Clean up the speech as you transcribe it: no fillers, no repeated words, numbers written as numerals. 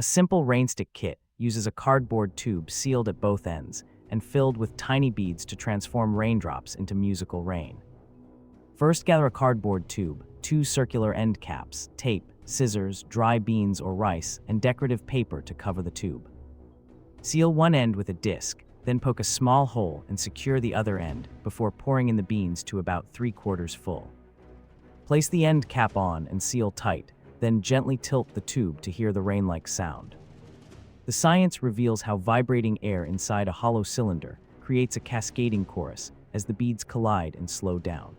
A simple Rainstick kit uses a cardboard tube sealed at both ends and filled with tiny beads to transform raindrops into musical rain. First, gather a cardboard tube, 2 circular end caps, tape, scissors, dry beans or rice, and decorative paper to cover the tube. Seal one end with a disc, then poke a small hole and secure the other end before pouring in the beans to about 3/4 full. Place the end cap on and seal tight, then gently tilt the tube to hear the rain-like sound. The science reveals how vibrating air inside a hollow cylinder creates a cascading chorus as the beads collide and slow down.